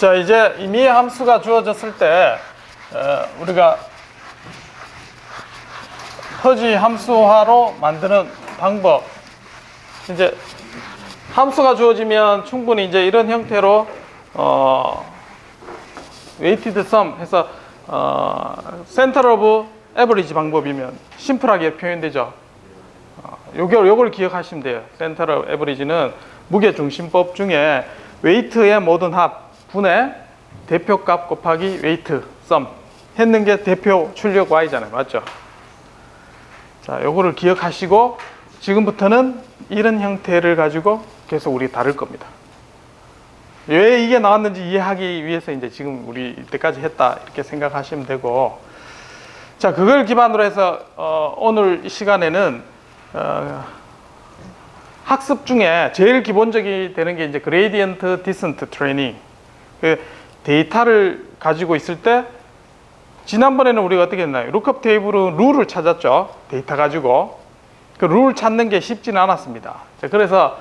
자, 이제 임의의 함수가 주어졌을 때 우리가 퍼지 함수화로 만드는 방법. 이제 함수가 주어지면 충분히 이제 이런 형태로 weighted sum 해서 center of average 방법이면 심플하게 표현되죠. 요걸 기억하시면 돼요. center of average는 무게중심법 중에 웨이트의 모든 합 분의 대표값 곱하기 웨이트 sum 했는 게 대표 출력 y잖아요. 맞죠? 자, 요거를 기억하시고 지금부터는 이런 형태를 가지고 계속 우리 다룰 겁니다. 왜 이게 나왔는지 이해하기 위해서 이제 지금 우리 이때까지 했다 이렇게 생각하시면 되고, 자, 그걸 기반으로 해서 오늘 이 시간에는 학습 중에 제일 기본적이 되는 게 이제 그레이디언트 디센트 트레이닝. 그 데이터를 가지고 있을 때 지난번에는 우리가 어떻게 했나요? 룩업 테이블은 룰을 찾았죠. 데이터 가지고. 그 룰 찾는 게 쉽지는 않았습니다. 자, 그래서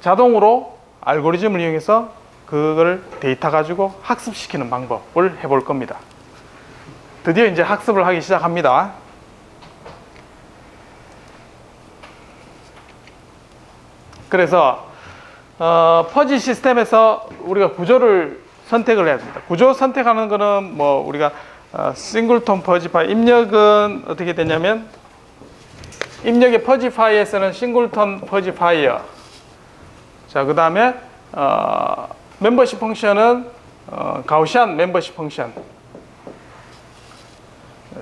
자동으로 알고리즘을 이용해서 그걸 데이터 가지고 학습시키는 방법을 해볼 겁니다. 드디어 이제 학습을 하기 시작합니다. 그래서 퍼지 시스템에서 우리가 구조를 선택을 해야 됩니다. 구조 선택하는 거는 뭐 우리가 싱글톤 퍼지파이, 입력은 어떻게 되냐면 입력의 퍼지파이에서는 싱글톤 퍼지파이어. 자, 그 다음에 멤버십 펑션은 가우시안 멤버십 펑션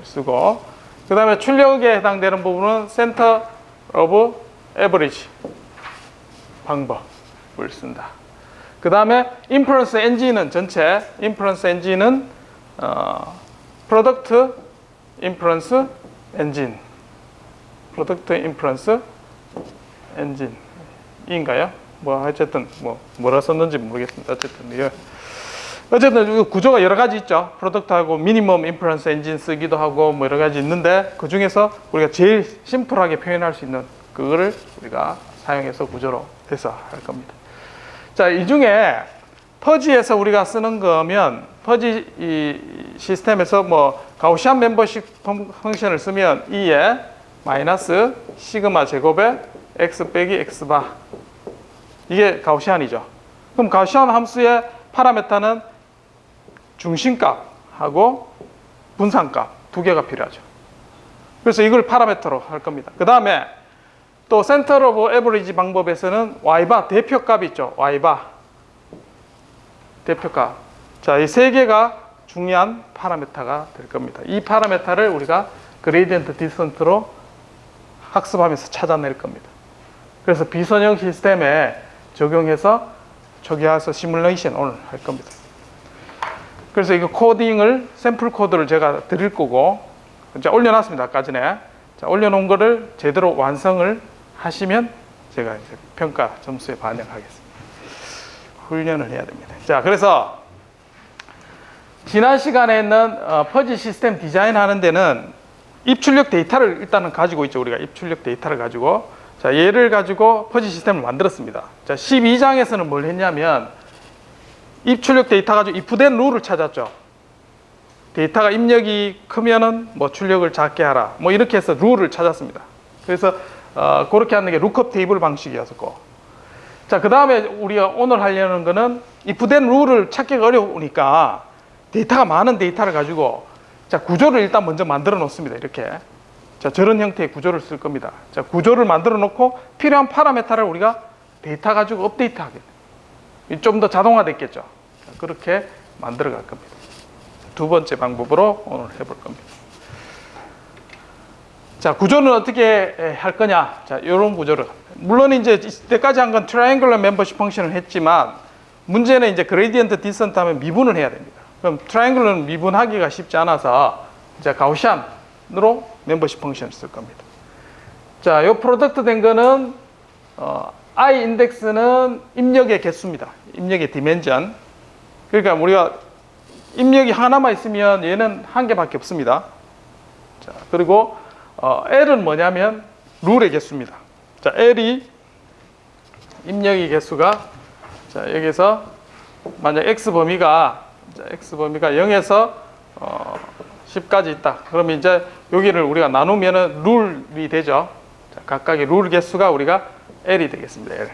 쓰고, 그 다음에 출력에 해당되는 부분은 센터 오브 에버리지 방법을 쓴다. 그 다음에 인퍼런스 엔진은 전체 인퍼런스 엔진은 프로덕트 인퍼런스 엔진, 프로덕트 인퍼런스 엔진인가요? 뭐 어쨌든 뭐라 썼는지 모르겠습니다. 어쨌든 구조가 여러 가지 있죠. 프로덕트하고 미니멈 인퍼런스 엔진 쓰기도 하고 뭐 여러 가지 있는데 그 중에서 우리가 제일 심플하게 표현할 수 있는 그거를 우리가 사용해서 구조로 해서 할 겁니다. 자, 이 중에 퍼지에서 우리가 쓰는 거면 퍼지 이 시스템에서 뭐 가우시안 멤버십 펑션을 쓰면 2에 마이너스 시그마 제곱에 x 빼기 x바, 이게 가우시안이죠. 그럼 가우시안 함수의 파라메타는 중심값하고 분산값 두 개가 필요하죠. 그래서 이걸 파라메터로 할 겁니다. 그 다음에 또 센터 오브 에버리지 방법에서는 y바 대표값 있죠. y바 대표값. 자, 이 세 개가 중요한 파라메타가 될 겁니다. 이 파라메타를 우리가 그레이디언트 디센트로 학습하면서 찾아낼 겁니다. 그래서 비선형 시스템에 적용해서 초기화해서 시뮬레이션 오늘 할 겁니다. 그래서 이거 코딩을 샘플 코드를 제가 드릴 거고, 이제 올려놨습니다. 아까 전에. 자, 올려놓은 거를 제대로 완성을 하시면 제가 이제 평가 점수에 반영하겠습니다. 훈련을 해야 됩니다. 자, 그래서 지난 시간에는 퍼지 시스템 디자인 하는 데는 입출력 데이터를 일단은 가지고 있죠. 우리가 입출력 데이터를 가지고, 자, 얘를 가지고 퍼지 시스템을 만들었습니다. 자, 12장에서는 뭘 했냐면 입출력 데이터 가지고 if된 룰을 찾았죠. 데이터가 입력이 크면은 뭐 출력을 작게 하라, 뭐 이렇게 해서 룰을 찾았습니다. 그래서 그렇게 하는 게 룩업 테이블 방식이었고, 자, 그 다음에 우리가 오늘 하려는 거는 if된 룰을 찾기가 어려우니까 데이터가 많은 데이터를 가지고, 자, 구조를 일단 먼저 만들어 놓습니다. 이렇게. 자, 저런 형태의 구조를 쓸 겁니다. 자, 구조를 만들어 놓고 필요한 파라메타를 우리가 데이터 가지고 업데이트 하겠네. 좀 더 자동화됐겠죠. 자, 그렇게 만들어 갈 겁니다. 두 번째 방법으로 오늘 해볼 겁니다. 자, 구조는 어떻게 할 거냐? 자, 이런 구조를. 물론 이제 이때까지 한 건 트라이앵글러 멤버십 펑션을 했지만 문제는 이제 그레이디언트 디센트 하면 미분을 해야 됩니다. 그럼 트라이앵글러는 미분하기가 쉽지 않아서 이제 가우시안으로 멤버십 펑션을 쓸 겁니다. 자, 요 프로덕트 된 거는 I 인덱스는 입력의 개수입니다. 입력의 디멘전. 그러니까 우리가 입력이 하나만 있으면 얘는 한 개밖에 없습니다. 자, 그리고 L은 뭐냐면 룰의 개수입니다. 자, L이 입력의 개수가, 자, 여기서 만약 x 범위가 0에서 10까지 있다. 그러면 이제 여기를 우리가 나누면은 룰이 되죠. 자, 각각의 룰 개수가 우리가 L이 되겠습니다. L.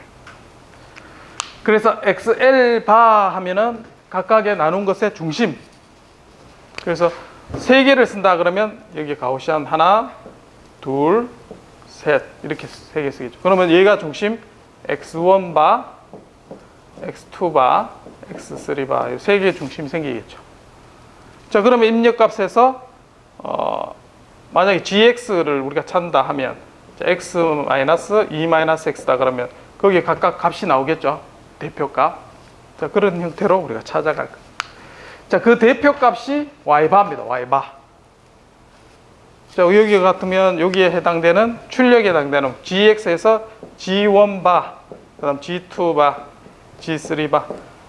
그래서 XL 바 하면은 각각의 나눈 것의 중심. 그래서 세 개를 쓴다 그러면 여기 가우시안 하나, 둘, 셋 이렇게 세 개 쓰겠죠. 그러면 얘가 중심 X1 바, X2 바, X3 바 이 세 개의 중심이 생기겠죠. 자, 그러면 입력값에서 만약에 GX를 우리가 찾는다 하면 X-2-X다 그러면 거기에 각각 값이 나오겠죠. 대표값. 자, 그런 형태로 우리가 찾아갈 거예요. 자, 그 대표값이 Y바입니다. Y바. 자, 여기 같으면 여기에 해당되는 출력에 해당되는 GX에서 G1바, 그 다음 G2바, G3바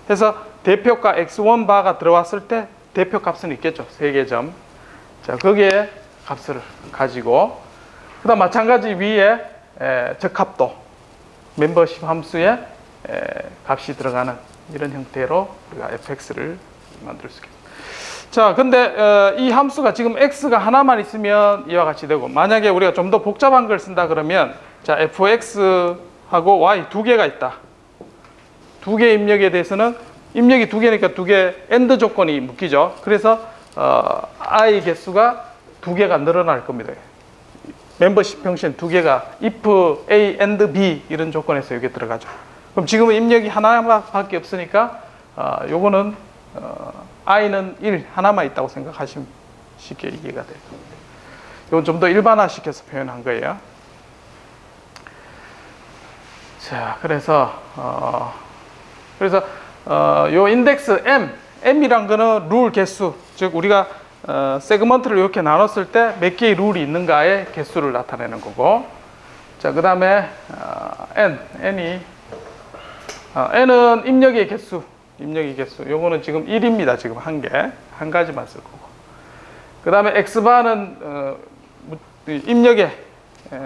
해서 대표값 X1바가 들어왔을 때 대표값은 있겠죠. 3개 점. 자, 거기에 값을 가지고 그 다음 마찬가지 위에 적합도 멤버십 함수에 값이 들어가는 이런 형태로 우리가 fx를 만들 수 있겠습니다. 자, 근데 이 함수가 지금 x가 하나만 있으면 이와 같이 되고 만약에 우리가 좀 더 복잡한 걸 쓴다 그러면 자, fx하고 y 두 개가 있다. 두 개 입력에 대해서는 입력이 두 개니까 두 개 AND 조건이 묶이죠. 그래서 i 개수가 두 개가 늘어날 겁니다. 멤버십 펑션 두 개가 if a and b 이런 조건에서 여기 들어가죠. 그럼 지금은 입력이 하나밖에 없으니까 요거는 i는 1 하나만 있다고 생각하시면 쉽게 이해가 돼요. 이건 좀 더 일반화시켜서 표현한 거예요. 자, 그래서 요 인덱스 m이란 거는 룰 개수, 즉 우리가 세그먼트를 이렇게 나눴을 때 몇 개의 룰이 있는가의 개수를 나타내는 거고, 자, 그 다음에 n은 입력의 개수, 요거는 지금 1입니다. 지금 한 가지만 쓸 거고. 그 다음에 x바는 입력의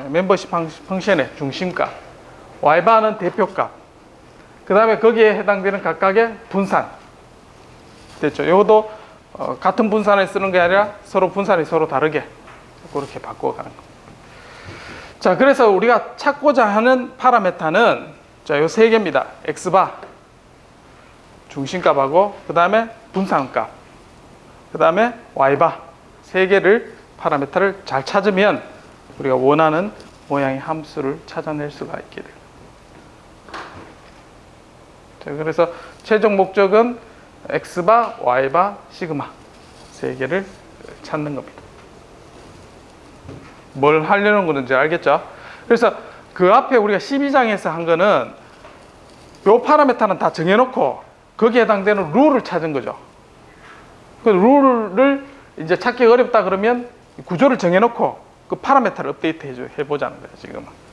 멤버십 펑션의 중심값, y바는 대표값, 그 다음에 거기에 해당되는 각각의 분산 됐죠. 이것도 같은 분산을 쓰는 게 아니라 분산이 서로 다르게 그렇게 바꿔가는 겁니다. 자, 그래서 우리가 찾고자 하는 파라메타는 자, 요 세 개입니다. x바 중심값하고 그 다음에 분산값, 그 다음에 y바 세 개를 파라메타를 잘 찾으면 우리가 원하는 모양의 함수를 찾아낼 수가 있게 돼요. 자, 그래서 최종 목적은 x바, y바, 시그마 세 개를 찾는 겁니다. 뭘 하려는 건지 알겠죠? 그래서 그 앞에 우리가 12장에서 한 거는 요 파라메타는 다 정해놓고 거기에 해당되는 룰을 찾은 거죠. 그 룰을 이제 찾기 어렵다 그러면 구조를 정해놓고 그 파라메타를 업데이트 해보자는 거예요, 지금은.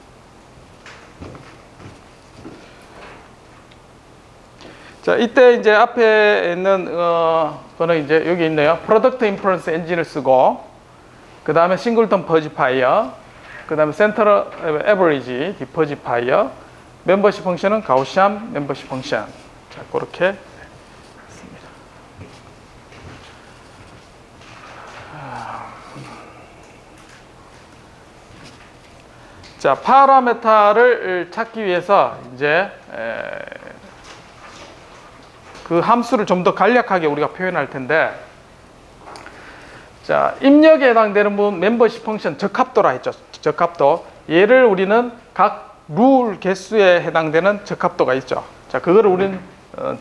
자, 이때 이제 앞에 있는 거는 이제 여기 있네요. 프로덕트 인퍼런스 엔진을 쓰고, 그 다음에 싱글턴 퍼지파이어, 그 다음에 센터 에버리지 디퍼지파이어, 멤버십 펑션은 가우시안 멤버십 펑션. 자, 그렇게 했습니다. 자, 파라메타를 찾기 위해서 이제 그 함수를 좀 더 간략하게 우리가 표현할 텐데, 자, 입력에 해당되는 멤버십 펑션 적합도라 했죠. 적합도. 얘를 우리는 각 룰 개수에 해당되는 적합도가 있죠. 자, 그거를 우리는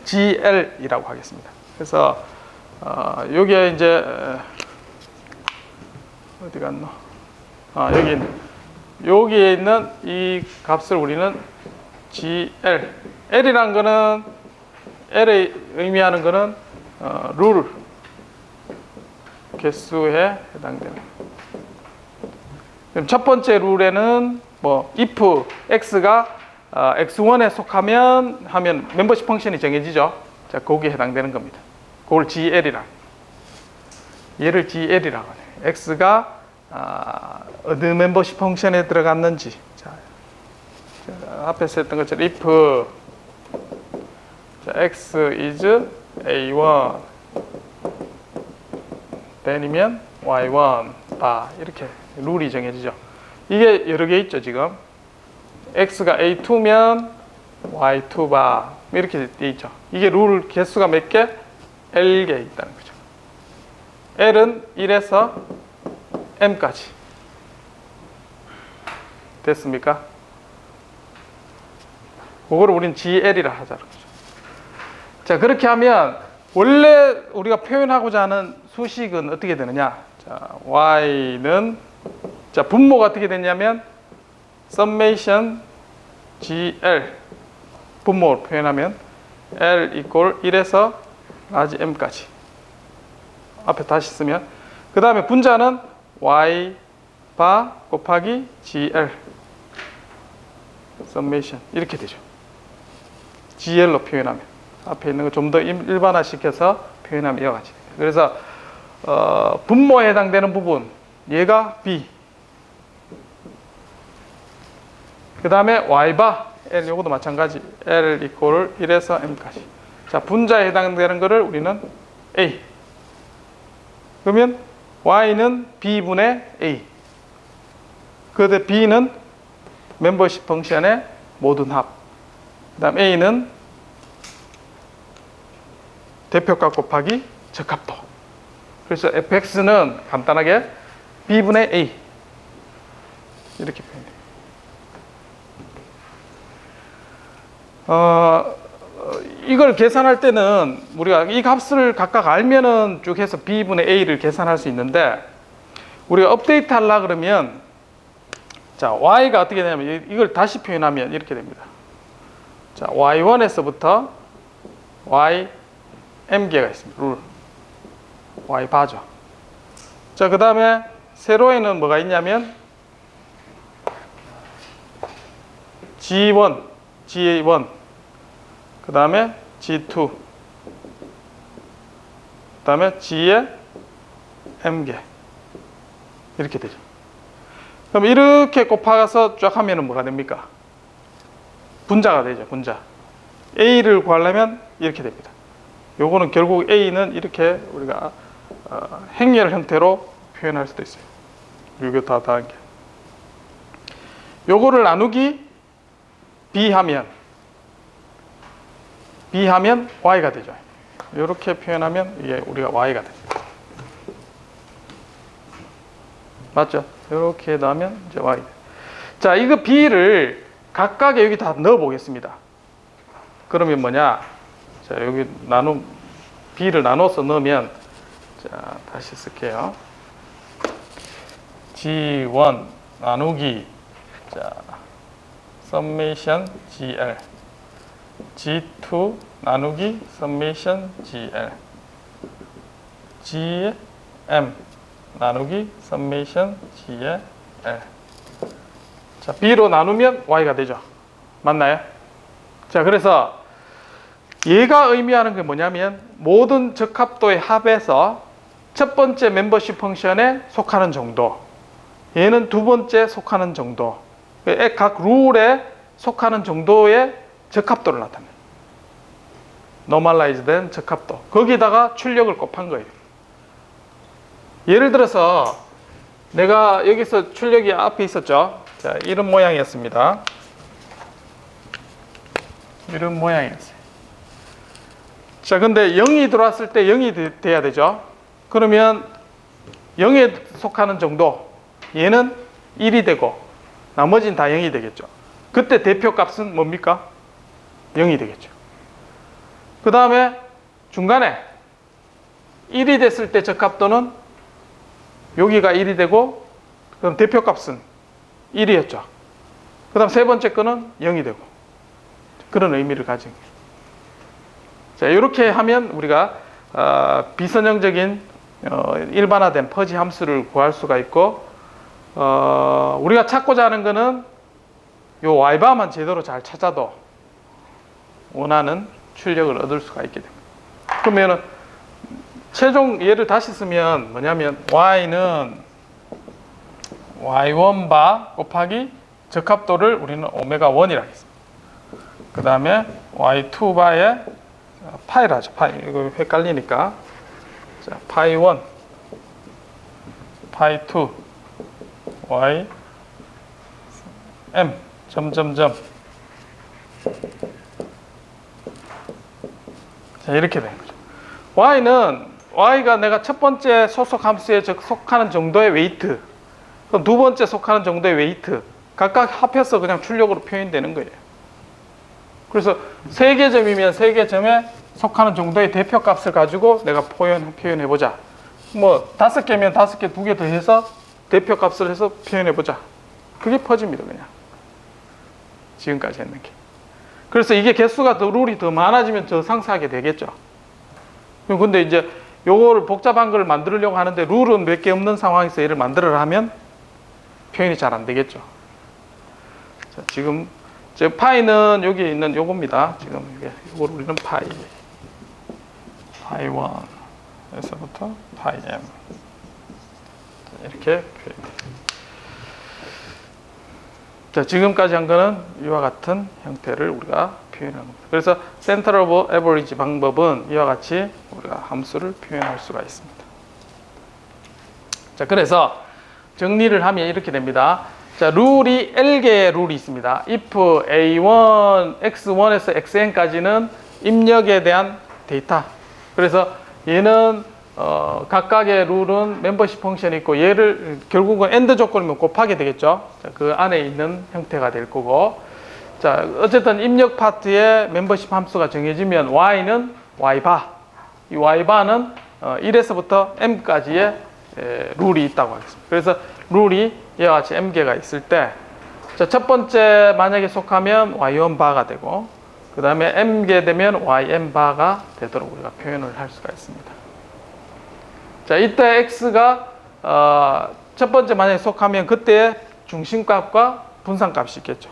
GL이라고 하겠습니다. 그래서 여기에 이제 어디 갔노? 여기에 있는 이 값을 우리는 GL. L이란 거는 L이 의미하는 거는 룰 개수에 해당되는. 그럼 첫 번째 룰에는 if x가 x1에 속하면 하면 멤버십 펑션이 정해지죠. 자, 거기에 해당되는 겁니다. 그걸 GL이라. 얘를 GL이라고 해요. x가 어느 멤버십 펑션에 들어갔는지. 자, 앞에서 했던 것처럼 if 자, x is a1 then이면 y1 바 이렇게 룰이 정해지죠. 이게 여러 개 있죠. 지금 x가 a2면 y2 바 이렇게 돼 있죠. 이게 룰 개수가 몇 개? L개 있다는 거죠. L은 1에서 M까지. 됐습니까? 그거를 우린 GL이라 하자는 거죠. 자, 그렇게 하면 원래 우리가 표현하고자 하는 수식은 어떻게 되느냐? 자, Y는 자, 분모가 어떻게 되냐면 summation GL 분모를 표현하면 L equal 1에서 라지 M까지 앞에 다시 쓰면 그 다음에 분자는 Y 바 곱하기 GL summation 이렇게 되죠. GL로 표현하면 앞에 있는 거 좀 더 일반화시켜서 표현하면 이와 같이 됩니다. 그래서 분모에 해당되는 부분 얘가 B 그 다음에 Y바 L 요것도 마찬가지 L equal 1에서 M까지. 자, 분자에 해당되는 거를 우리는 A 그러면 Y는 B분의 A 그런데 B는 멤버십 펑션의 모든 합 그 다음 A는 대표값 곱하기 적합도. 그래서 fx는 간단하게 B분의 A 이렇게 표현해요. 이걸 계산할 때는 우리가 이 값을 각각 알면은 쭉 해서 B분의 A를 계산할 수 있는데 우리가 업데이트 하려고 그러면 자, Y가 어떻게 되냐면 이걸 다시 표현하면 이렇게 됩니다. 자, Y1에서부터 Y M개가 있습니다. 룰. Y 바죠. 자, 그 다음에 세로에는 뭐가 있냐면 G1, G1, 그 다음에 G2, 그 다음에 G의 M개. 이렇게 되죠. 그럼 이렇게 곱하서 쫙 하면은 뭐가 됩니까? 분자가 되죠. 분자. A를 구하려면 이렇게 됩니다. 요거는 결국 A는 이렇게 우리가 행렬 형태로 표현할 수도 있어요. 이거 다 더한 게. 요거를 나누기 B 하면 Y가 되죠. 이렇게 표현하면 이게 우리가 Y가 됩니다. 맞죠? 이렇게 넣으면 이제 Y. 자, 이거 B를 각각에 여기 다 넣어 보겠습니다. 그러면 뭐냐? 자, 여기 B를 나눠서 넣으면 자, 다시 쓸게요. G1 나누기 자, summation GL G2 나누기 summation GL GM 나누기 summation GL 자, B로 나누면 Y가 되죠. 맞나요? 자, 그래서 얘가 의미하는 게 뭐냐면 모든 적합도의 합에서 첫 번째 멤버십 펑션에 속하는 정도, 얘는 두 번째 속하는 정도, 각 룰에 속하는 정도의 적합도를 나타내요. 노멀라이즈 된 적합도. 거기다가 출력을 곱한 거예요. 예를 들어서 내가 여기서 출력이 앞에 있었죠. 자, 이런 모양이었습니다. 이런 모양이었어요. 자, 근데 0이 들어왔을 때 0이 돼야 되죠. 그러면 0에 속하는 정도, 얘는 1이 되고 나머지는 다 0이 되겠죠. 그때 대표값은 뭡니까? 0이 되겠죠. 그 다음에 중간에 1이 됐을 때 적합도는 여기가 1이 되고 그럼 대표값은 1이었죠. 그 다음 세 번째 거는 0이 되고 그런 의미를 가진 거예요. 자, 이렇게 하면 우리가 비선형적인 일반화된 퍼지 함수를 구할 수가 있고 우리가 찾고자 하는 거는 요 Y바만 제대로 잘 찾아도 원하는 출력을 얻을 수가 있게 됩니다. 그러면은 최종 얘를 다시 쓰면 뭐냐면 Y는 Y1바 곱하기 적합도를 우리는 오메가 1이라 하겠습니다. 그 다음에 Y2바의 파이라죠. 파이. 이거 헷갈리니까. 자, 파이 1, 파이 2, y, m, 점점점. 자, 이렇게 된 거죠. y가 내가 첫 번째 소속 함수에 속하는 정도의 웨이트, 그럼 두 번째 속하는 정도의 웨이트, 각각 합해서 그냥 출력으로 표현되는 거예요. 그래서 세 개 점이면 세 개 점에 속하는 정도의 대표값을 가지고 내가 표현해 보자. 뭐 5개면 5개, 2개 더해서 대표값을 해서 표현해 보자. 그게 퍼즈입니다, 그냥. 지금까지 했는 게. 그래서 이게 개수가 룰이 더 많아지면 더 상세하게 되겠죠. 근데 이제 요거를 복잡한 걸 만들려고 하는데 룰은 몇 개 없는 상황에서 얘를 만들어라 하면 표현이 잘 안 되겠죠. 자, 지금 파이는 여기 있는 요겁니다. 지금 요걸 우리는 파이 1에서부터 파이 m 이렇게 표현됩니다. 자, 지금까지 한 거는 이와 같은 형태를 우리가 표현하는 겁니다. 그래서 Center of Average 방법은 이와 같이 우리가 함수를 표현할 수가 있습니다. 자, 그래서 정리를 하면 이렇게 됩니다. 자, 룰이 L개의 룰이 있습니다. if A1, X1에서 Xn까지는 입력에 대한 데이터. 그래서 얘는 각각의 룰은 멤버십 펑션이 있고 얘를 결국은 AND 조건이면 곱하게 되겠죠. 자, 그 안에 있는 형태가 될 거고, 자, 어쨌든 입력 파트에 멤버십 함수가 정해지면 y는 y바, 이 y바는 1에서부터 m까지의 룰이 있다고 하겠습니다. 그래서 룰이 이와 같이 m개가 있을 때, 자, 첫 번째 만약에 속하면 y1바가 되고, 그 다음에 m개 되면 ym바가 되도록 우리가 표현을 할 수가 있습니다. 자, 이때 x가 첫 번째 만약에 속하면 그때의 중심값과 분산값이 있겠죠.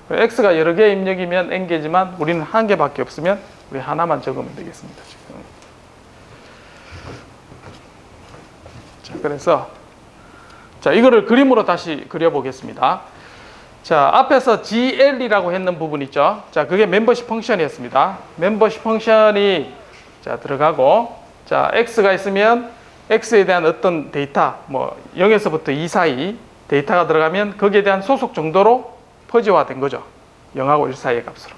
x가 여러 개 입력이면 n개지만 우리는 한 개밖에 없으면 우리 하나만 적으면 되겠습니다. 지금. 자, 그래서 자, 이거를 그림으로 다시 그려보겠습니다. 자, 앞에서 gl이라고 했는 부분 있죠. 자, 그게 멤버십 펑션이었습니다. 멤버십 펑션이 자 들어가고, 자, x가 있으면 x에 대한 어떤 데이터, 뭐 0에서부터 2 사이 데이터가 들어가면 거기에 대한 소속 정도로 퍼즈화된 거죠. 0하고 1 사이의 값으로.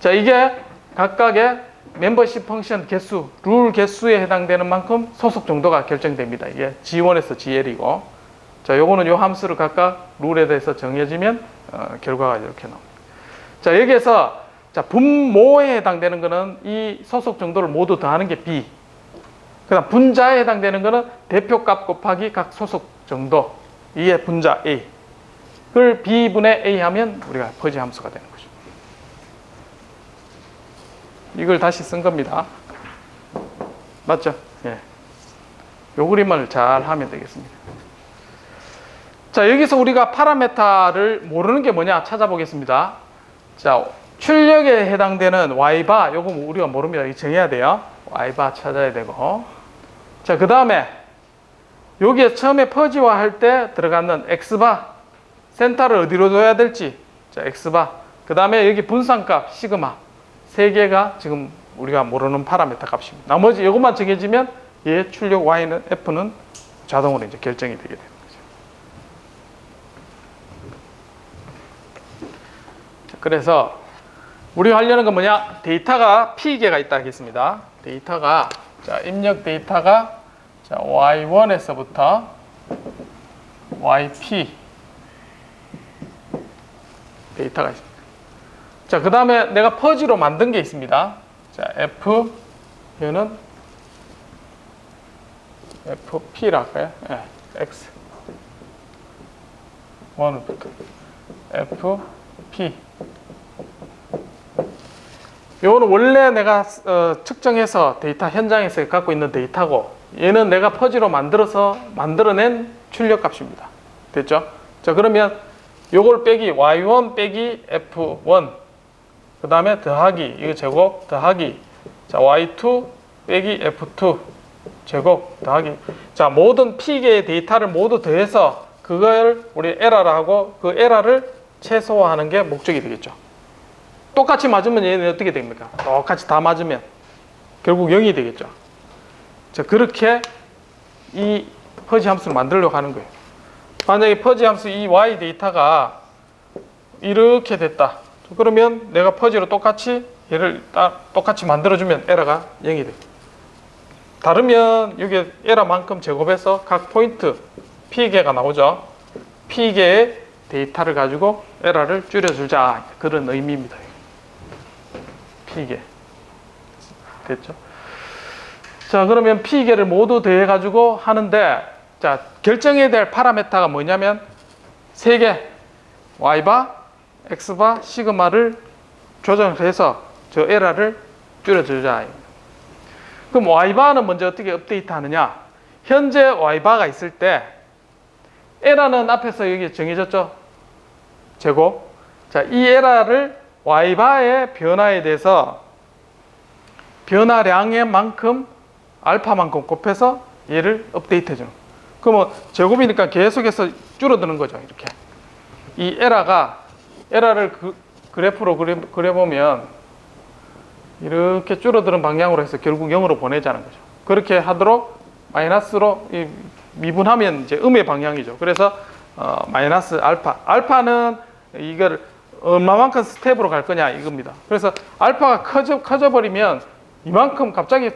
자, 이게 각각의 멤버십 펑션 개수, 룰 개수에 해당되는 만큼 소속 정도가 결정됩니다. 이게 G1에서 GL이고, 자, 요거는 요 함수를 각각 룰에 대해서 정해지면 결과가 이렇게 나옵니다. 자, 여기에서 자, 분모에 해당되는 거는 이 소속 정도를 모두 더하는 게 B. 그다음 분자에 해당되는 거는 대표값 곱하기 각 소속 정도, 이게 분자 A. 그걸 B분의 A 하면 우리가 퍼지 함수가 되는 거죠. 이걸 다시 쓴 겁니다. 맞죠? 예. 요 그림을 잘 하면 되겠습니다. 자, 여기서 우리가 파라메타를 모르는 게 뭐냐 찾아보겠습니다. 자, 출력에 해당되는 y바, 요거 우리가 모릅니다. 이거 정해야 돼요. y바 찾아야 되고. 자, 그 다음에 여기에 처음에 퍼지화 할 때 들어가는 x바, 센터를 어디로 둬야 될지. 자, x바. 그 다음에 여기 분산값 시그마. 세 개가 지금 우리가 모르는 파라메타 값입니다. 나머지 이것만 정해지면 얘 출력 y는 f는 자동으로 이제 결정이 되게 됩니다. 그래서 우리가 하려는 건 뭐냐? 데이터가 P개가 있다 하겠습니다. 데이터가, 자, 입력 데이터가 자, Y1에서부터 YP 데이터가 있습니다. 자, 그 다음에 내가 퍼지로 만든 게 있습니다. 자, F, 얘는 FP라 할까요? 네, X 1부터 FP. 요거는 원래 내가 측정해서 데이터 현장에서 갖고 있는 데이터고, 얘는 내가 퍼지로 만들어낸 출력 값입니다. 됐죠? 자, 그러면 요걸 빼기 y1 빼기 f1, 그 다음에 더하기, 이거 제곱 더하기, 자, y2 빼기 f2 제곱 더하기. 자, 모든 P개의 데이터를 모두 더해서 그걸 우리 에러라 하고, 그 에러를 최소화하는 게 목적이 되겠죠. 똑같이 맞으면 얘는 어떻게 됩니까? 똑같이 다 맞으면 결국 0이 되겠죠. 자, 그렇게 이 퍼지 함수를 만들려고 하는 거예요. 만약에 퍼지 함수 이 y 데이터가 이렇게 됐다. 그러면 내가 퍼지로 똑같이 얘를 똑같이 만들어주면 에러가 0이 돼. 다르면 여기 에러만큼 제곱해서 각 포인트 P개가 나오죠. P개의 데이터를 가지고 에러를 줄여주자. 그런 의미입니다. P개. 됐죠? 자, 그러면 P개를 모두 더해가지고 하는데, 자, 결정해야 될 파라메타가 뭐냐면, 3개, Y바, X바, 시그마를 조정해서 저 에러를 줄여주자. 그럼 Y바는 먼저 어떻게 업데이트 하느냐? 현재 Y바가 있을 때, 에러는 앞에서 여기 정해졌죠? 제곱. 자, 이 에러를 Y바의 변화에 대해서 변화량의 만큼 알파만큼 곱해서 얘를 업데이트 해주는. 그러면 제곱이니까 계속해서 줄어드는 거죠. 이렇게. 이 에러를 그래프로 그려보면 이렇게 줄어드는 방향으로 해서 결국 0으로 보내자는 거죠. 그렇게 하도록 마이너스로 미분하면 이제 음의 방향이죠. 그래서 마이너스 알파. 알파는 이걸 얼마만큼 스텝으로 갈 거냐 이겁니다. 그래서 알파가 커져 이만큼 갑자기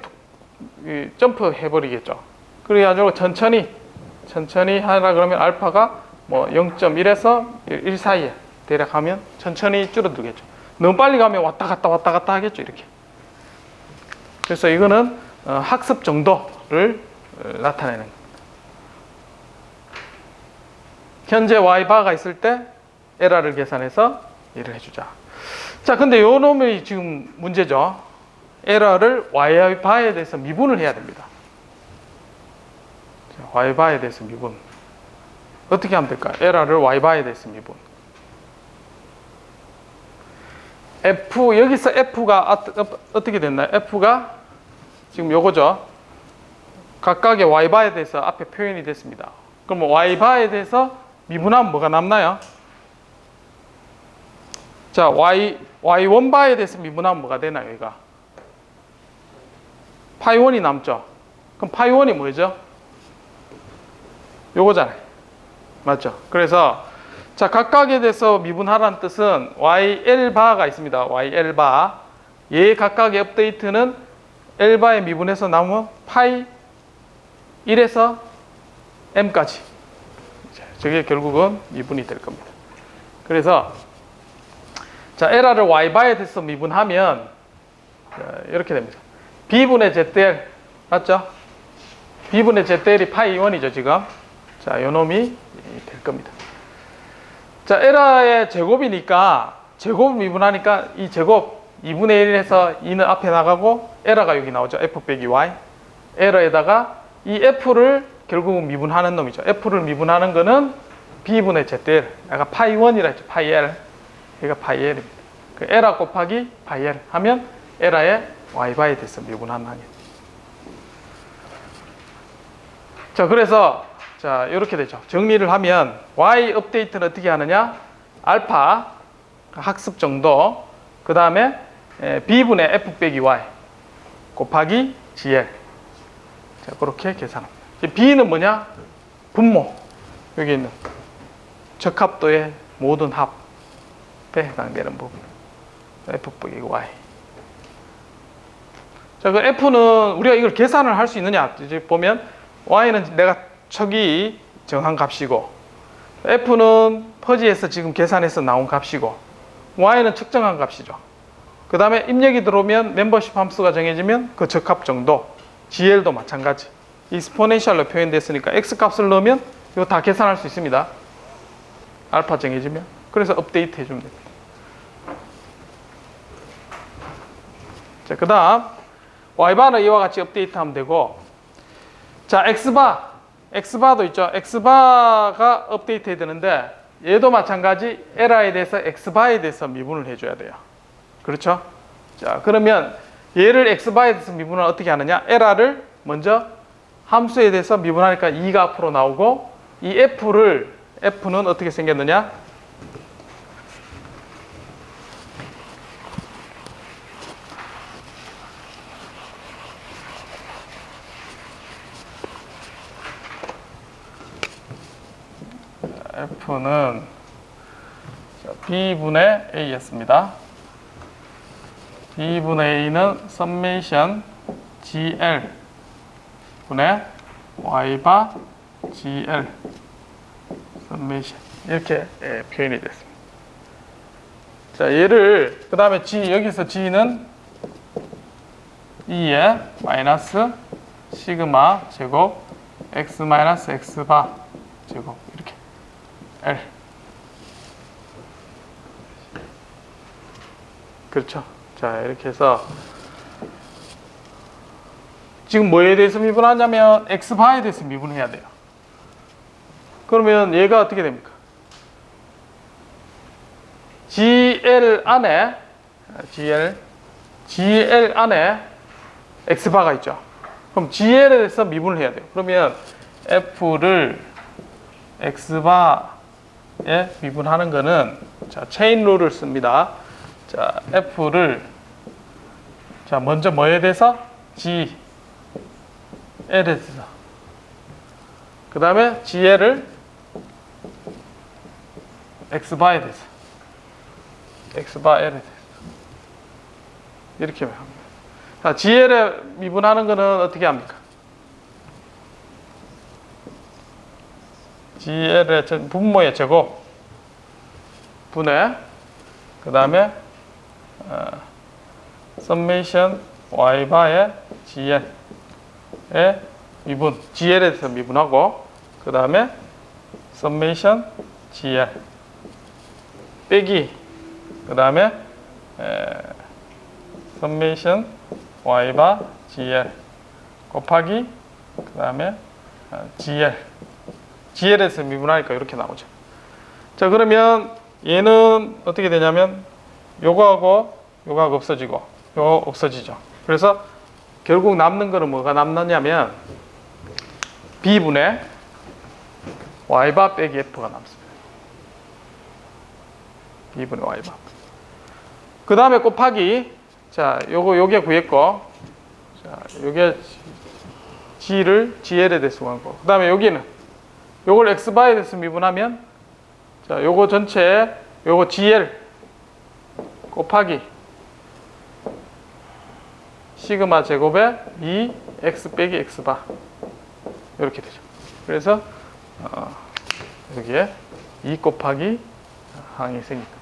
점프 해버리겠죠. 그래가지고 천천히 하라 그러면 알파가 뭐 0.1에서 1 사이에 대략 하면 천천히 줄어들겠죠. 너무 빨리 가면 왔다 갔다 하겠죠. 이렇게. 그래서 이거는 학습 정도를 나타내는 겁니다. 현재 Y바가 있을 때 에러를 계산해서 얘를 해주자. 자, 근데 요 놈이 지금 문제죠. 에러를 Y바에 대해서 미분을 해야 됩니다. 자, Y바에 대해서 미분. 어떻게 하면 될까요? 에러를 Y바에 대해서 미분. 여기서 F가 어떻게 됐나요? F가 지금 요거죠. 각각의 Y바에 대해서 앞에 표현이 됐습니다. 그럼 Y바에 대해서 미분하면 뭐가 남나요? 자, Y1바에 대해서 미분하면 뭐가 되나요? 여기가 파이1이 남죠. 그럼 파이1이 뭐죠? 요거잖아요. 맞죠? 그래서 자, 각각에 대해서 미분하라는 뜻은 YL바가 있습니다. YL바. 얘 각각의 업데이트는 L바에 미분해서 남은 파이 1에서 M까지. 저게 결국은 미분이 될 겁니다. 그래서 자, 에러를 Y바에 대해서 미분하면 이렇게 됩니다. B분의 ZL 맞죠? B분의 ZL이 파이 1이죠 지금. 자, 요 놈이 될 겁니다. 자, 에러의 제곱이니까 제곱 미분하니까 이 제곱 2분의 1에서 2는 앞에 나가고 에러가 여기 나오죠. F 빼기 Y. 에러에다가 이 F를 결국은 미분하는 놈이죠. F를 미분하는 거는 B분의 ZL. 아까 파이 1이라 했죠. 파이 L. 얘가 파이 L입니다. 그 에러 곱하기 파이 L 하면 에러의 Y바에 대해서 미분하는 항이에요. 자, 그래서 자, 이렇게 되죠. 정리를 하면 Y 업데이트는 어떻게 하느냐? 알파 학습 정도, 그 다음에 B분의 F 빼기 Y 곱하기 GL. 자, 그렇게 계산합니다. B는 뭐냐? 분모. 여기 있는 적합도의 모든 합에 해당되는 부분. F 빼기 Y. 자, 그 F는 우리가 이걸 계산을 할 수 있느냐? 이제 보면 Y는 내가 척이 정한 값이고 F는 퍼지에서 지금 계산해서 나온 값이고 Y는 측정한 값이죠. 그 다음에 입력이 들어오면 멤버십 함수가 정해지면 그 적합 정도, GL도 마찬가지. 익스포넨셜로 표현됐으니까 X값을 넣으면 이거 다 계산할 수 있습니다. 알파 정해지면. 그래서 업데이트 해주면 됩니다. 자, 그 다음 Y바는 이와 같이 업데이트 하면 되고, 자, X바도 있죠. X바가 업데이트 해야 되는데 얘도 마찬가지 에러에 대해서 X바에 대해서 미분을 해줘야 돼요. 그렇죠? 자, 그러면 얘를 X바에 대해서 미분을 어떻게 하느냐? 에러를 먼저 함수에 대해서 미분하니까 2가 앞으로 나오고, 이 F는 어떻게 생겼느냐? F는 B분의 A였습니다. B분의 A는 서메이션 GL 분의 Y바 GL 서메이션 이렇게 표현이 됐습니다. 자, 얘를 그 다음에 G 여기서 G는 2의 마이너스 시그마 제곱 X 마이너스 X바 제곱 이렇게 L 그렇죠. 자, 이렇게 해서 지금 뭐에 대해서 미분하냐면 X바에 대해서 미분해야 돼요. 그러면 얘가 어떻게 됩니까? GL 안에 X바가 있죠. 그럼 GL에 대해서 미분을 해야 돼요. 그러면 F를 X바에 미분하는 거는 자, 체인 룰을 씁니다. 자, F를 자, 먼저 뭐에 대해서? GL에 대해서. 그 다음에 GL을 X바에 대해서. X바에 대해서. 이렇게 합니다. 자, GL에 미분하는 거는 어떻게 합니까? GL의 분모의 제곱 분의 그 다음에 서메이션 Y바의 GL의 미분 GL에 대해서 미분하고 그 다음에 서메이션 GL 빼기 그 다음에 서메이션 Y바 GL 곱하기 그 다음에 GL에서 미분하니까 이렇게 나오죠. 자, 그러면 얘는 어떻게 되냐면 요거하고 없어지고 요거 없어지죠. 그래서 결국 남는 거는 뭐가 남느냐면 B분의 Y바 빼기 F가 남습니다. B분의 Y바. 그 다음에 곱하기 자, 요게 구했고 자, 요게 GL에 대해서 구한 거. 그 다음에 여기는 요걸 X바에 대해서 미분하면 자, 요거 전체에 요거 GL 곱하기 시그마 제곱에 2x 빼기 x바 이렇게 되죠. 그래서 여기에 2 곱하기 항이 생깁니다.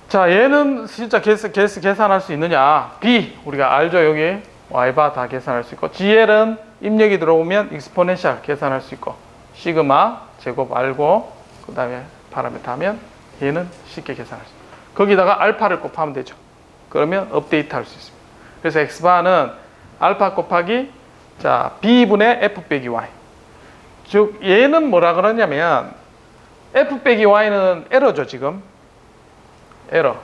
자, 얘는 진짜 계산할 수 있느냐? B 우리가 알죠. 여기 y바 다 계산할 수 있고 GL은 입력이 들어오면 익스포넨셜 계산할 수 있고 시그마 제곱 알고 그 다음에 파라미터 하면 얘는 쉽게 계산할 수 있습니다. 거기다가 알파를 곱하면 되죠. 그러면 업데이트 할 수 있습니다. 그래서 x바는 알파 곱하기 자 b분의 f 빼기 y 즉 얘는 뭐라 그러냐면 f 빼기 y는 에러죠. 지금 에러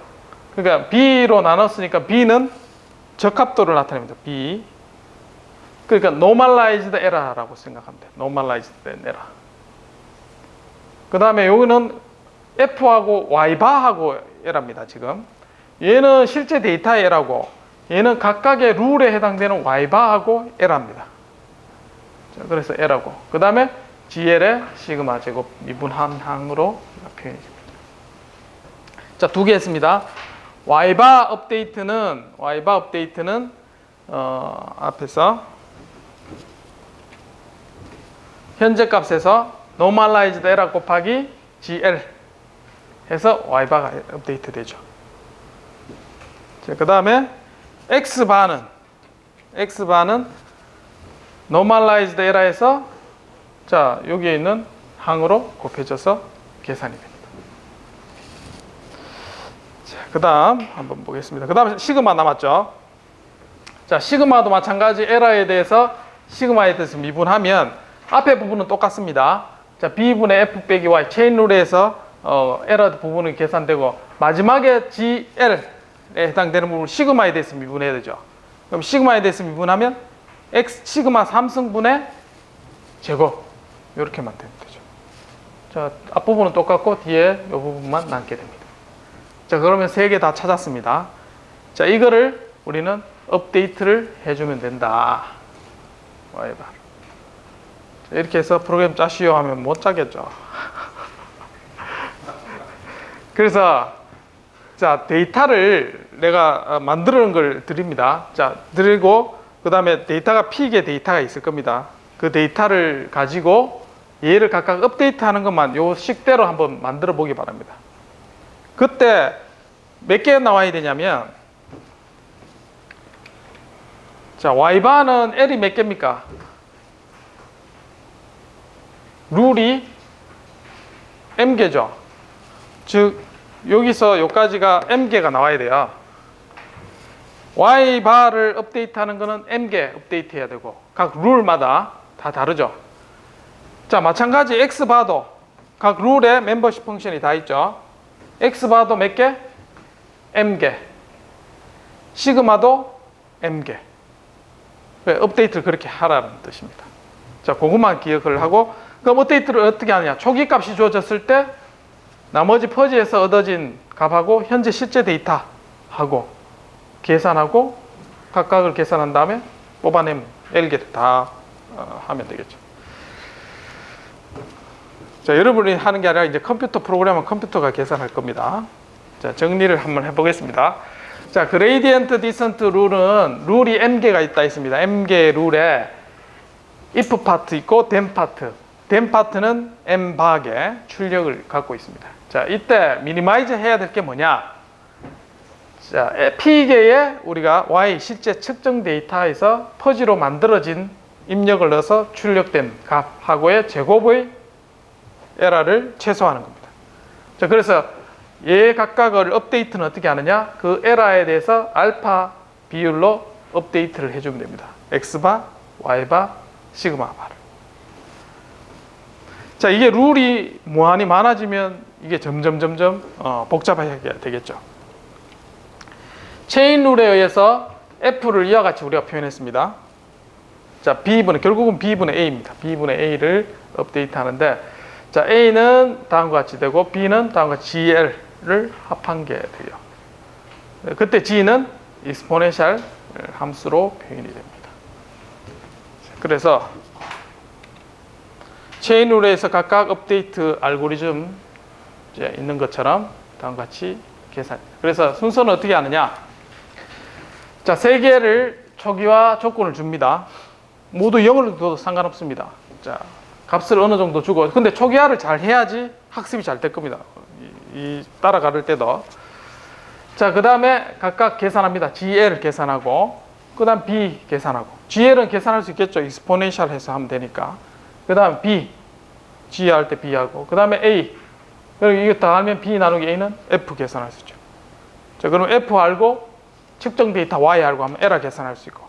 그러니까 b로 나눴으니까 b는 적합도를 나타냅니다. b 그러니까 normalized error라고 생각하면 돼요. normalized error. 그 다음에 여기는 F하고 Y바하고 에러입니다. 지금 얘는 실제 데이터의 에러고 얘는 각각의 룰에 해당되는 Y바하고 에러입니다. 자, 그래서 에러고 그 다음에 GL의 시그마 제곱 미분한 항으로 표현이 됩니다. 자, 두 개 했습니다. Y바 업데이트는 앞에서 현재 값에서 normalized error 곱하기 GL 해서 Y바가 업데이트 되죠. 자, 그 다음에 X바는 normalized error에서 자, 여기에 있는 항으로 곱해져서 계산이 됩니다. 자, 그 다음 한번 보겠습니다. 그 다음에 시그마 남았죠. 자, 시그마도 마찬가지 에러에 대해서 시그마에 대해서 미분하면 앞에 부분은 똑같습니다. 자, B분의 F 빼기 Y 체인 룰에서 에러 부분이 계산되고 마지막에 GL에 해당되는 부분 시그마에 대해서 미분해야 되죠. 그럼 시그마에 대해서 미분하면 X 시그마 3승분의 제곱 이렇게만 되면 되죠. 자, 앞부분은 똑같고 뒤에 이 부분만 남게 됩니다. 자, 그러면 세 개 다 찾았습니다. 자, 이거를 우리는 업데이트를 해주면 된다. Y바. 이렇게 해서 프로그램 짜시오 하면 못 짜겠죠. 그래서 자, 데이터를 내가 만드는 걸 드립니다. 자, 드리고 그 다음에 데이터가 P개 데이터가 있을 겁니다. 그 데이터를 가지고 얘를 각각 업데이트하는 것만 요 식대로 한번 만들어 보기 바랍니다. 그때 몇 개 나와야 되냐면, 자, Y바는 L이 몇 개입니까? 룰이 M개죠. 즉 여기서 여기까지가 M개가 나와야 돼요. Y바를 업데이트하는 거는 M개 업데이트 해야 되고 각 룰마다 다 다르죠. 자, 마찬가지 X바도 각 룰에 멤버십 펑션이 다 있죠. X바도 몇 개? M개. 시그마도 M개. 업데이트를 그렇게 하라는 뜻입니다. 자, 그것만 기억을 하고, 그럼 업데이트를 어떻게 하느냐? 초기 값이 주어졌을 때 나머지 퍼지에서 얻어진 값하고 현재 실제 데이터하고 계산하고 각각을 계산한 다음에 뽑아내면 L개를 다 하면 되겠죠. 자, 여러분이 하는 게 아니라 이제 컴퓨터 프로그램은 컴퓨터가 계산할 겁니다. 자, 정리를 한번 해보겠습니다. 자, 그레이디언트 디센트 룰은 룰이 M개가 있다 있습니다. M개 룰에 if 파트 있고 then 파트. then 파트는 M박의 출력을 갖고 있습니다. 자, 이때 미니마이즈 해야 될 게 뭐냐? 자, P개에 우리가 Y 실제 측정 데이터에서 퍼지로 만들어진 입력을 넣어서 출력된 값하고의 제곱의 에러를 최소화하는 겁니다. 자, 그래서 얘 각각을 업데이트는 어떻게 하느냐? 그 에러에 대해서 알파 비율로 업데이트를 해주면 됩니다. X바, Y바, 시그마바를. 자, 이게 룰이 무한히 많아지면 이게 점점 복잡하게 되겠죠. 체인 룰에 의해서 F를 이와 같이 우리가 표현했습니다. 자, B분의, 결국은 B분의 A입니다. B분의 A를 업데이트 하는데, 자, A는 다음과 같이 되고, B는 다음과 같이 GL을 합한 게 돼요. 그때 G는 익스포넨셜 함수로 표현이 됩니다. 그래서 체인 룰에서 각각 업데이트 알고리즘 이제 있는 것처럼 다음과 같이 계산. 그래서 순서는 어떻게 하느냐? 자, 세 개를 초기화 조건을 줍니다. 모두 0을 둬도 상관없습니다. 자, 값을 어느 정도 주고, 근데 초기화를 잘 해야지 학습이 잘 될 겁니다. 따라갈 때도. 자, 그 다음에 각각 계산합니다. GL 계산하고, 그 다음 B 계산하고. GL은 계산할 수 있겠죠. 익스포넨셜 해서 하면 되니까. 그 다음 B, G 할 때 B 하고, 그 다음에 A. 그리고 이거 다 알면 B 나누기 A는 F 계산할 수 있죠. 자, 그럼 F 알고, 측정 데이터 Y 알고 하면 에러 계산할 수 있고.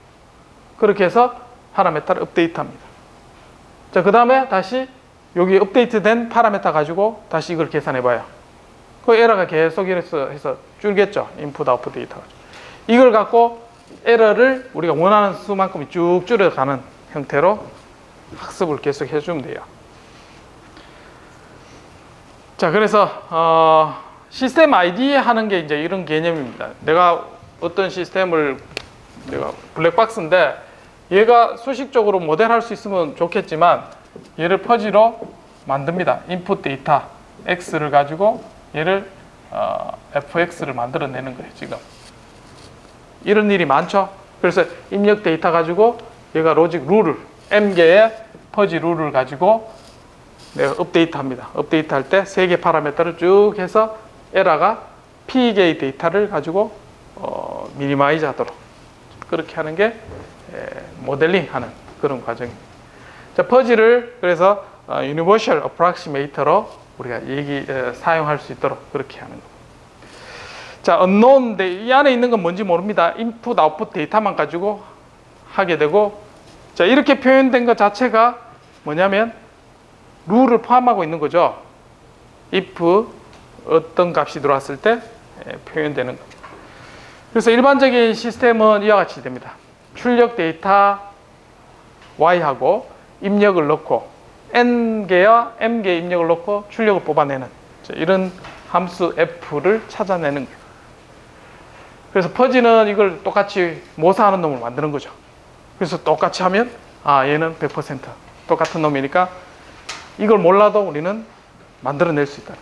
그렇게 해서 파라메타를 업데이트 합니다. 자, 그 다음에 다시 여기 업데이트된 파라메타 가지고 다시 이걸 계산해 봐요. 그 에러가 계속 이래서 해서 줄겠죠. 인풋, 아웃풋 데이터 가지고. 이걸 갖고 에러를 우리가 원하는 수만큼 쭉 줄여가는 형태로 학습을 계속 해주면 돼요. 자, 그래서 시스템 아이디 하는 게 이제 이런 개념입니다. 내가 어떤 시스템을, 내가 블랙박스인데 얘가 수식적으로 모델할 수 있으면 좋겠지만 얘를 퍼지로 만듭니다. 인풋 데이터 X를 가지고 얘를 FX를 만들어내는 거예요. 지금 이런 일이 많죠. 그래서 입력 데이터 가지고 얘가 로직 룰을 M개의 퍼지 룰을 가지고 내가 업데이트 합니다. 업데이트 할 때 세 개 파라미터를 쭉 해서 에러가 P개의 데이터를 가지고 미니마이즈 하도록 그렇게 하는 게 모델링 하는 그런 과정입니다. 자, 퍼지를 그래서 유니버셜 어프락시메이터로 우리가 사용할 수 있도록 그렇게 하는 겁니다. 자, unknown, 이 안에 있는 건 뭔지 모릅니다. 인풋, 아웃풋 데이터만 가지고 하게 되고, 자, 이렇게 표현된 것 자체가 뭐냐면 룰을 포함하고 있는 거죠. if 어떤 값이 들어왔을 때 표현되는 겁니다. 그래서 일반적인 시스템은 이와 같이 됩니다. 출력 데이터 Y하고 입력을 넣고 N개와 M개 입력을 넣고 출력을 뽑아내는 이런 함수 F를 찾아내는 거예요. 그래서 퍼지는 이걸 똑같이 모사하는 놈을 만드는 거죠. 그래서 똑같이 하면 얘는 100%, 똑같은 놈이니까 이걸 몰라도 우리는 만들어낼 수 있다.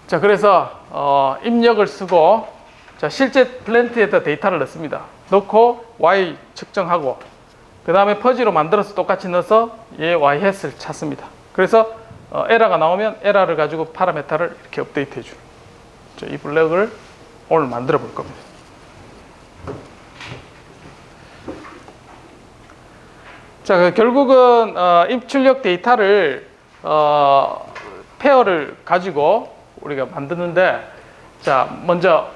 자, 그래서 입력을 쓰고, 자, 실제 플랜트에다 데이터를 넣습니다. 넣고 y 측정하고, 그 다음에 퍼지로 만들어서 똑같이 넣어서 얘 y 햇을 찾습니다. 그래서 에러가 나오면 에러를 가지고 파라메타를 이렇게 업데이트 해주는, 이 블럭을 오늘 만들어 볼 겁니다. 자, 결국은 입출력 데이터를 페어를 가지고 우리가 만드는데, 자, 먼저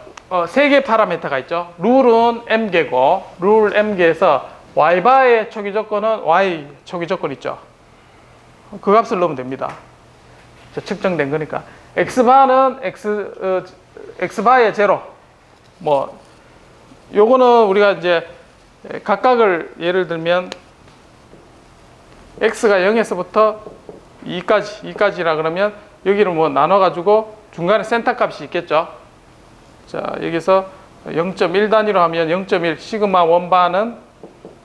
세 개 파라미터가 있죠. 룰은 m개고, 룰 m개에서 y바의 초기 조건은 y 초기 조건 있죠. 그 값을 넣으면 됩니다. 자, 측정된 거니까. x바는 x바의 제로. 뭐 요거는 우리가 이제 각각을 예를 들면 x가 0에서부터 2까지라 그러면 여기를 뭐 나눠가지고 중간에 센터 값이 있겠죠. 자, 여기서 0.1 단위로 하면 0.1, 시그마 원바는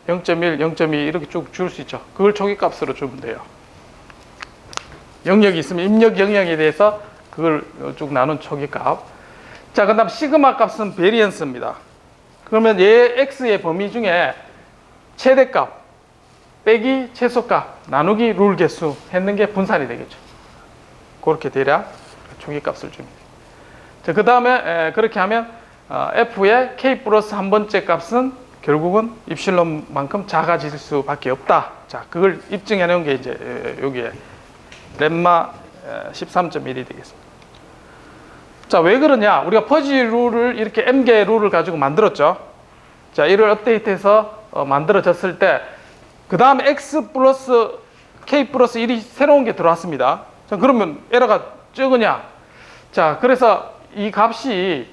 0.1, 0.2 이렇게 쭉 줄 수 있죠. 그걸 초기 값으로 주면 돼요. 영역이 있으면 입력 영역에 대해서 그걸 쭉 나눈 초기 값. 자, 그 다음 시그마 값은 베리언스입니다. 그러면 얘 x의 범위 중에 최대값 빼기 최소값 나누기 룰 개수 했는 게 분산이 되겠죠. 그렇게 대략 초기 값을 줍니다. 자, 그 다음에 그렇게 하면 f의 k 플러스 한 번째 값은 결국은 입실론만큼 작아질 수밖에 없다. 자, 그걸 입증해 놓은 게 이제 여기에 렘마 13.1이 되겠습니다. 자, 왜 그러냐? 우리가 퍼지 룰을 이렇게 m개 룰을 가지고 만들었죠. 자, 이를 업데이트해서 만들어졌을 때 그 다음에 x 플러스 k 플러스 1이 새로운 게 들어왔습니다. 자, 그러면 에러가 적으냐? 자, 그래서 이 값이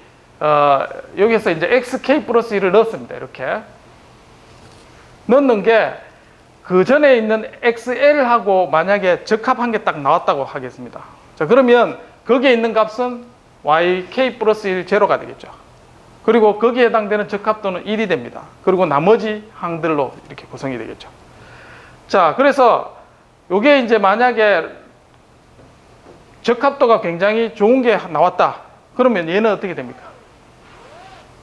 여기서 이제 xk 플러스 1을 넣었습니다. 이렇게 넣는 게 그 전에 있는 xl하고 만약에 적합한 게 딱 나왔다고 하겠습니다. 자, 그러면 거기에 있는 값은 yk 플러스 1 제로가 되겠죠. 그리고 거기에 해당되는 적합도는 1이 됩니다. 그리고 나머지 항들로 이렇게 구성이 되겠죠. 자, 그래서 요게 이제 만약에 적합도가 굉장히 좋은 게 나왔다. 그러면 얘는 어떻게 됩니까?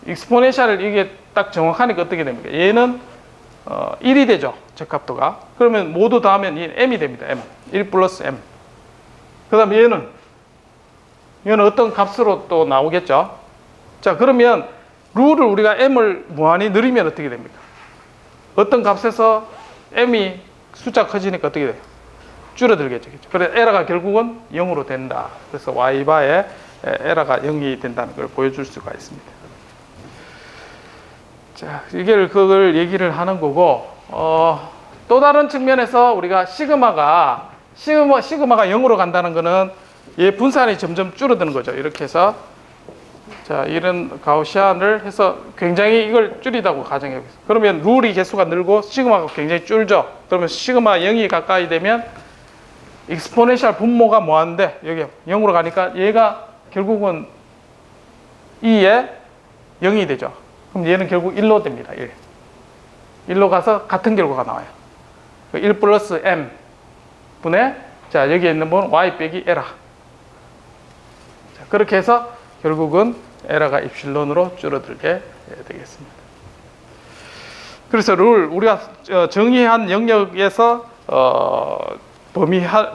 익스포넨셜을 이게 딱 정확하니까 어떻게 됩니까? 얘는 1이 되죠. 적합도가. 그러면 모두 더하면 얘는 m이 됩니다. m. 1 플러스 m. 그 다음에 얘는 어떤 값으로 또 나오겠죠. 자, 그러면 룰을 우리가 m을 무한히 늘리면 어떻게 됩니까? 어떤 값에서 m이 숫자가 커지니까 어떻게 돼요? 줄어들겠죠. 그래서 에러가 결국은 0으로 된다. 그래서 y바에 에러가 0이 된다는 걸 보여줄 수가 있습니다. 자, 그걸 얘기를 하는 거고, 또 다른 측면에서 우리가 시그마가 0으로 간다는 거는 얘 분산이 점점 줄어드는 거죠. 이렇게 해서, 자, 이런 가우시안을 해서 굉장히 이걸 줄이다고 가정해 보세요. 그러면 룰이 개수가 늘고 시그마가 굉장히 줄죠. 그러면 시그마 0이 가까이 되면 익스포넨셜 분모가 뭐하는데 여기 0으로 가니까 얘가 결국은 2에 0이 되죠. 그럼 얘는 결국 1로 됩니다. 1로 가서 같은 결과가 나와요. 1 플러스 m 분의, 자, 여기에 있는 분 y 빼기 에라. 자, 그렇게 해서 결국은 에라가 입실론으로 줄어들게 되겠습니다. 그래서 우리가 정의한 영역에서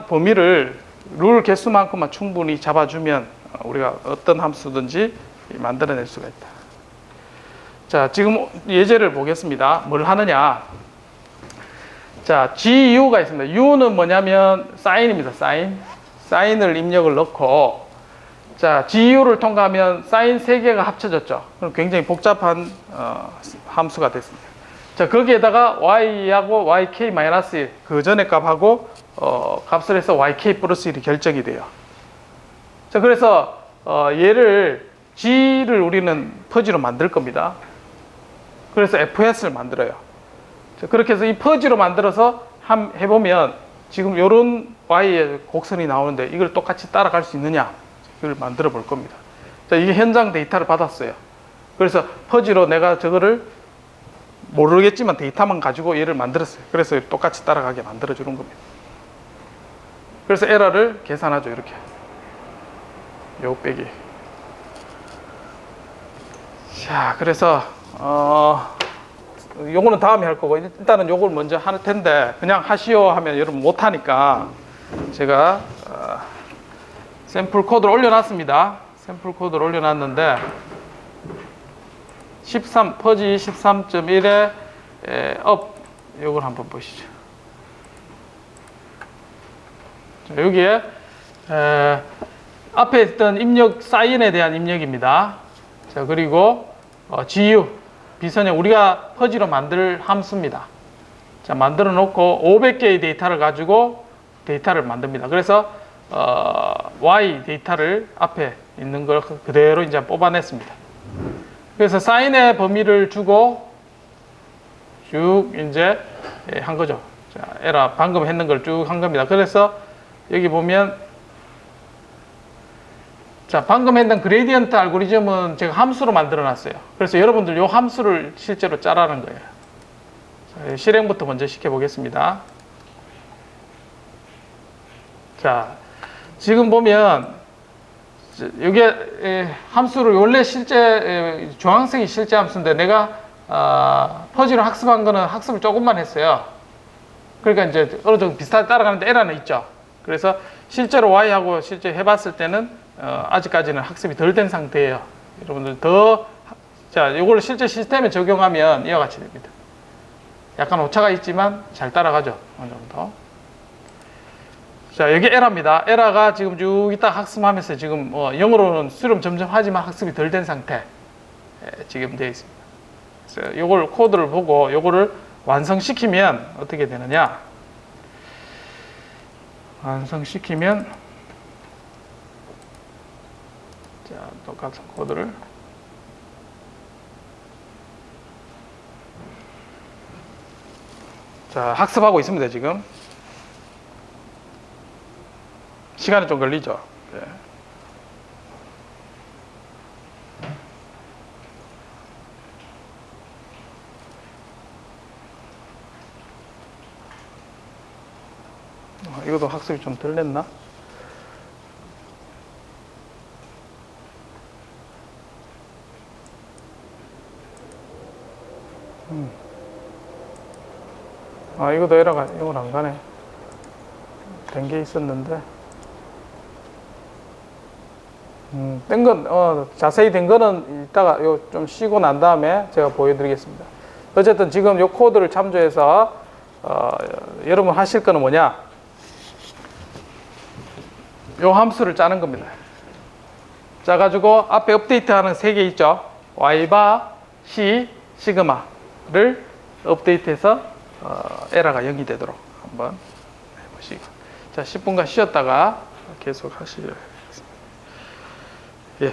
범위를 룰 개수만큼만 충분히 잡아주면 우리가 어떤 함수든지 만들어낼 수가 있다. 자, 지금 예제를 보겠습니다. 뭘 하느냐? 자, GU가 있습니다. U는 뭐냐면 사인입니다. 사인을 입력을 넣고, 자, GU를 통과하면 사인 3개가 합쳐졌죠. 그럼 굉장히 복잡한 함수가 됐습니다. 자, 거기에다가 y하고 yk-1 그 전에 값하고 값을 해서 yk 플러스 1이 결정이 돼요. 자, 그래서 얘를 G를 우리는 퍼지로 만들 겁니다. 그래서 FS를 만들어요. 자, 그렇게 해서 이 퍼지로 만들어서 해보면 지금 이런 Y의 곡선이 나오는데 이걸 똑같이 따라갈 수 있느냐, 이걸 만들어 볼 겁니다. 자, 이게 현장 데이터를 받았어요. 그래서 퍼지로 내가 저거를 모르겠지만 데이터만 가지고 얘를 만들었어요. 그래서 똑같이 따라가게 만들어 주는 겁니다. 그래서 에러를 계산하죠. 이렇게 요 빼기. 자, 그래서 요거는 다음에 할 거고 일단은 요걸 먼저 할 텐데 그냥 하시오 하면 여러분 못 하니까 제가 샘플 코드를 올려놨습니다. 샘플 코드를 올려놨는데 퍼지 13.1에 업 요걸 한번 보시죠. 자, 여기에 앞에 있던 입력 사인에 대한 입력입니다. 자, 그리고 GU 비선형 우리가 퍼지로 만들 함수입니다. 자, 만들어 놓고 500개의 데이터를 가지고 데이터를 만듭니다. 그래서 Y 데이터를 앞에 있는 걸 그대로 이제 뽑아냈습니다. 그래서 사인의 범위를 주고 쭉 이제 한 거죠. 자, 에라 방금 했는 걸 쭉 한 겁니다. 그래서 여기 보면 자, 방금 했던 그레디언트 알고리즘은 제가 함수로 만들어 놨어요. 그래서 여러분들 이 함수를 실제로 짜라는 거예요. 자, 실행부터 먼저 시켜 보겠습니다. 자, 지금 보면 이게 함수를 원래 실제 주황색이 실제 함수인데 내가 퍼지로 학습한 거는 학습을 조금만 했어요. 그러니까 이제 어느 정도 비슷하게 따라가는데 에러는 있죠. 그래서 실제로 Y하고 실제 해봤을 때는 아직까지는 학습이 덜 된 상태예요. 여러분들 자, 이걸 실제 시스템에 적용하면 이와 같이 됩니다. 약간 오차가 있지만 잘 따라가죠. 어느 정도. 자, 여기 에러입니다. 에러가 지금 쭉 있다 학습하면서 지금 0으로는 수렴 점점 하지만 학습이 덜 된 상태 지금 되어 있습니다. 그래서 이걸 코드를 보고 이거를 완성시키면 어떻게 되느냐? 완성시키면 자, 똑같은 코드를 자, 학습하고 있습니다. 지금 시간이 좀 걸리죠. 네. 이것도 학습이 좀 덜 냈나? 이것도 에러가 이건 안 가네. 된 게 있었는데. 된 건, 자세히 된 거는 이따가 좀 쉬고 난 다음에 제가 보여드리겠습니다. 어쨌든 지금 요 코드를 참조해서, 여러분 하실 거는 뭐냐? 요 함수를 짜는 겁니다. 짜가지고 앞에 업데이트 하는 3개 있죠? Y바, C, 시그마를 업데이트해서, 에러가 0이 되도록 한번 해보시고. 자, 10분간 쉬었다가 계속 하시죠. 예.